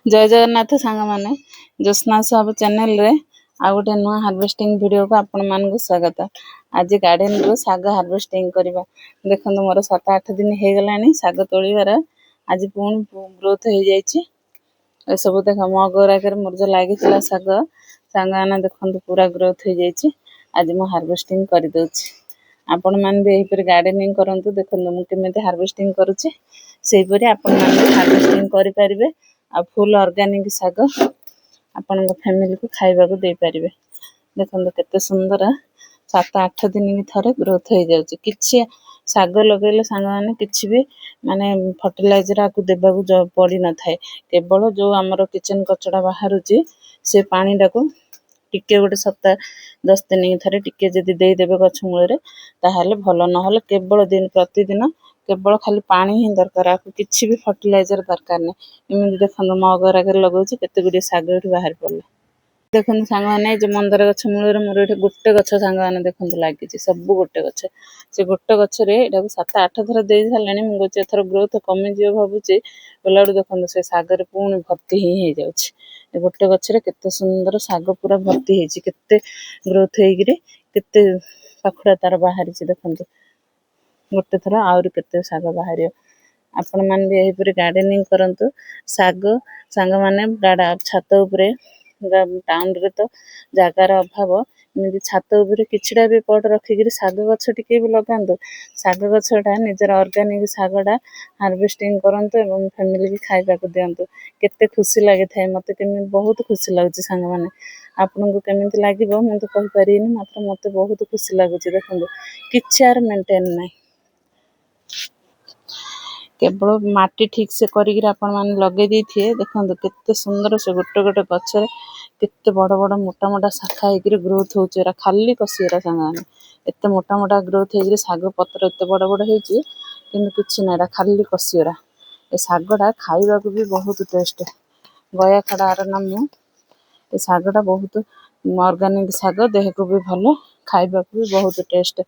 जय जगन्नाथ सांग माने ज्योत्ना सब चैनल रे आ गोटे नुआ हार्वेस्टिंग वीडियो को आपण मानक स्वागत। आज गार्डन रो साग हार्वेस्टिंग करबा देखंतु मोर 7-8 दिन हे गलानी साग तोळीबार आज पुणी ग्रोथ हो जाइए। ए सब देख मो गोराकर मोर जो लागितला साग सांगाना देखंतु पूरा ग्रोथ हो जाइए। आज मो हार्वेस्टिंग कर दोछि। आपण मान भी एही पर गार्डनिंग करंतु देखंतु मु केमिति हार्वेस्टिंग करूछि सेही परि आपण मान भी हार्वेस्टिंग करि परिबे। आ फुल ऑर्गेनिक साग आपण फैमिली को खाइबा को दे पारिबे। देखंतु केते सुंदर 7-8 दिन की थरे ग्रोथ हो जाउछि। किछि साग लगेले सांग माने किछि भी माने फर्टिलाइजर आकु देबा को पड़ी न थाए। केवल जो हमर किचन कचड़ा बाहरुछि से पानी डाको टिके गोटे सप्ताह 10 दिन की थरे टिके जदि दे देबे गछ मूल रे ताहाले भलो न होले केवल दिन प्रतिदिन केवल खाली पानी ही दरकार आकु किछि भी फर्टिलाइजर दरकार नै। इमिति देखंतु मो घर आगे लगौछि केते गुडी साग एठी बाहर पड़ले। देखंतु सांग माने जे मंदार गछ मूल रे मोर एठी गोटे गछ सांग माने देखंतु लागिछि सब गोटे गछ। से गोटे गछ रे एटा 7-8 थर दे झालेनी मु गछ एथर ग्रोथ कमी जियो भाबुछि बोलाडू देखंतु से साग रे पूर्ण भर्ती ही जाउछि। ए गोटे गछ रे केते सुंदर साग पूरा भर्ती हेछि केते ग्रोथ हेगिरे केते पाखुडा तार बाहरिछि देखंतु गोटे थर आउर केते साग बाहरियो। आपण मान भी एही परि गार्डनिंग करंतु साग सांग माने गाडा छात उपरे टाउन रे तो जागार अभाव एमि छात उपरे किछडा भी पट रखिगिरी साग गछ टिके भी लगांतु। साग गछटा निजर ऑर्गेनिक सागडा हार्वेस्टिंग करंतु एवं फैमिली की खाइबा को दियंतु। केते खुशी लागे थाए मते केमि बहुत खुशी लागुची सांग माने। आपन को केमिति लागिबो मैं तो कहि परिनी मात्र मते बहुत खुशी लागुची। देखंतु किछि आर मेंटेन नै केवल माटी ठीक से करी आपण मान लगे दी थे। देखंतु केते सुंदर से गोटे गोटे गछ केते बड़ बड़ मोटा मोटा शाखा हेगिरी ग्रोथ होचे। एरा खाली कसिरा संगाने एते मोटा मोटा ग्रोथ हेगिरी साग पत्र एते बड़ बड़ हेची किंतु किछि नै एरा खाली कसिरा। ए सागडा खाइबा को भी बहुत टेस्ट गया खडा आर नाम ए सागडा बहुत ऑर्गेनिक साग देह को भी भलो खाइबा को भी बहुत टेस्ट।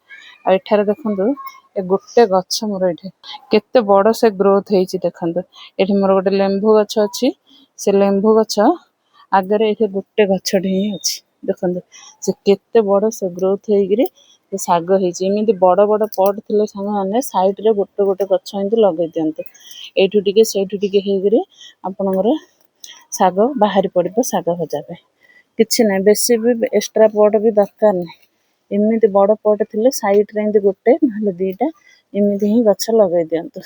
आ एठारे देखंतु ए गोटे गछ मोर एठे केते बड़ से ग्रोथ हेछि। देखंतु एठी मोर गोटे लेंबू गछ अछि से लेंबू गछ आगरे एठे गोटे गछडी ही अछि। देखंतु से केते बड़ से ग्रोथ हेगिरे से साग हेछि। एमिति बड़ बड़ पट थिले संग माने साइड रे गोटे गोटे गछ एंति लगे दियंतु एठु टिके सेठु टिके हेगिरे आपनकर साग बाहरी पड़िबो साग भजा पे किछि नै बेसी भी एक्स्ट्रा पट भी दरकार नै। एमिति बड़ पट थिले साइड रे एंति गोटे नहले दीटा एमिति ही गछ लगे दियंतु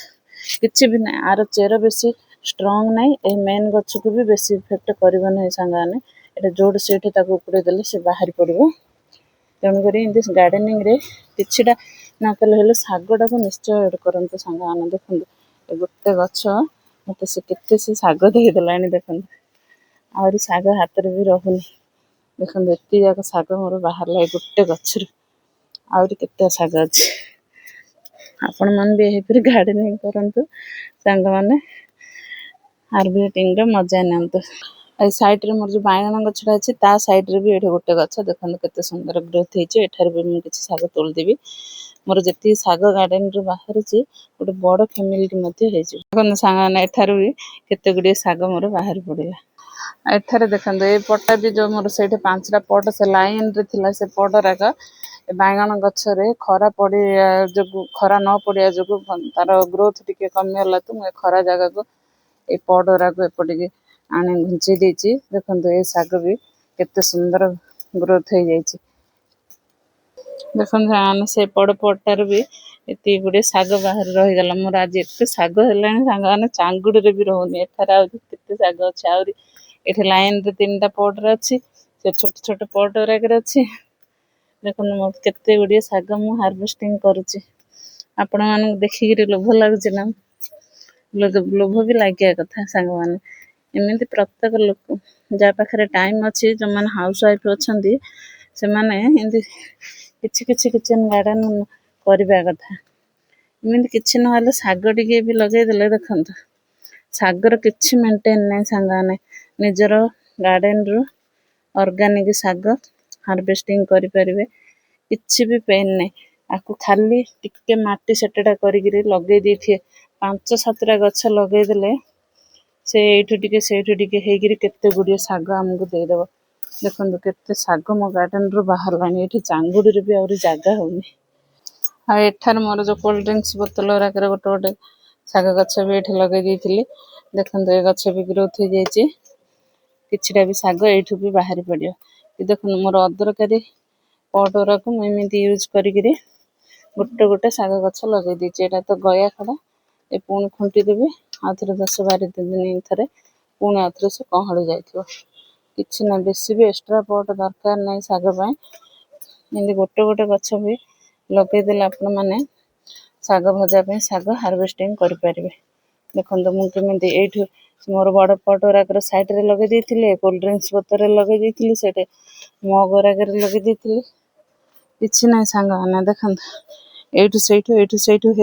किछि भी नै। आर चेर बेसी स्ट्रांग नै ए मेन गछ को भी बेसी इफेक्ट करिवो नै संगाने एटा जोड सेठ ताको उपडे देले से बाहरी पड़िबो। तेणु करी इन दिस गार्डनिंग रे किछिटा ना कले हेले सागडा को निश्चय ऐड करंतु संगाने। देखंतु ए गोटे गछ मते से केते से साग दे देलानी देखंतु आउरी साग हाथ रे भी रहुनी। देखंतु एत्ती जाक साग मोर बाहर ला गोटे गछ रे आउरी केते साग अछि। आपण मन भी एही परि गार्डनिंग करंतु संग माने हार्वेस्टिंग रे मजा नंतु। ए साइड रे मोर जो बायगण गछडा अछि ता साइड रे भी एठे गोटे गछ देखंतु केते सुंदर ग्रोथ हेछि। एठार भी मु किछि साग तोल देबी मोर जति साग गार्डन रे बाहर छि गोटे बड़ फैमिली के मध्ये हेछि। देखंतु संग माने एठार भी केते गुडी साग मोर बाहर पड़िला। एठारे देखंतु ए पट्टा भी जो मोर सेठे 5टा पट से लाइन रे थिला से पट राका बायगण गछ रे खरा पड़ी जो खरा न पड़िया जो तार ग्रोथ टिके कमी होला तो मैं खरा जगह को ए पडरा को एपटे के आने घुंची देछि। देखंतु ए साग भी केते सुंदर ग्रोथ हो जाइछि। देखंतु आने से पटटार भी एती गुडे साग बाहर रहि गला। मोर आज एते साग हेलानी साग आने चांगुड रे भी रहउनी एथरा आ केते साग अछि आउरी एठे लाइन रे 3टा पट रे अछि से छोट छोट पट रे के अछि। देखंतु मो केते गुडे साग मु हार्वेस्टिंग करूछि। आपण मान देखि गिरे लोभ लागुछि ना लोभ भी लागिया कथा संग माने एमिति प्रत्येक लोक जा पाखरे टाइम अछि जो मान हाउस वाइफ अछंती से माने एंति किछि किछि किचन गार्डन करबा कथा। एमिति किछि न हले साग टिके भी लगे देले देखंतु सागर किछि मेंटेन नै संगाने निजरो गार्डन रो ऑर्गेनिक साग हार्वेस्टिंग करि परिबे किछि भी पेन नै। आकु खाली टिके माटी सेटडा करिगिरी लगे दी थे 5-7टा गछ लगे देले से एठू टिके सेठू टिके हेगिरी केते गुड़िए शाग आमको देदेव। देखो केते शाग मो गार्डन रु बाहर लानी एठी चांगुड़ी भी आउरी जागा होनी। आ एठार मोर जो कोल्ड ड्रिंक्स बोतल राकर गोटे गोटे शाग गछ भी एठी लगे देइथिली। देखो ए गछ भी ग्रोथ हो जाइए किछिटा भी शाग एठू भी बाहरी पड़ियो। देखो मोर अदरकारी पट गुराक मुझे यूज करी गोटे गोटे शाग गछ लगे दीची। एटा तो गया खड़ा ए पुणी खुंटी देवी आउ थे 10-12 दिन थे पुणी आउ थे से कहली जाइए किसी ना बेसी भी एक्स्ट्रा पट दरकार नहीं शाग एमती गोटे गोटे गछ भी लगेदेले आपण मैंने शाग भजा शाग हार्वेस्टिंग करें। देखो मुझे ये मोर बड़ पट गुराक सैड्रे लगे देती कोल्ड ड्रिंक्स बोतल लगे देती से मग गुराक लगे देती किसी ना सांग मैंने देखो एठू सेठू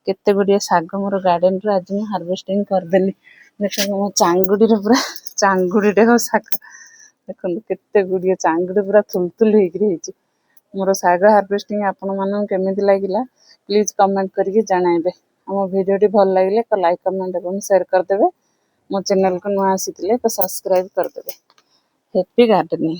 केते गुड़िया शाग मोर गार्डन रू आज मैं हार्वेस्टिंग करदेली। देखो मो चांगुड़ी पूरा चांगुड़ीटे हो शाग देखो केते गुड़िया चांगुड़ी पूरा थुलथुल होती। मोर शाग हार्वेस्टिंग आपण मानू केमिति लागिला प्लीज कमेंट करके जणाइबे। आम भिडियोटी भल लगे तो लाइक कमेंट और शेयर करदेवे। मो चैनल को नुआ आसी तो सब्सक्राइब करदेवे। Happy gardening.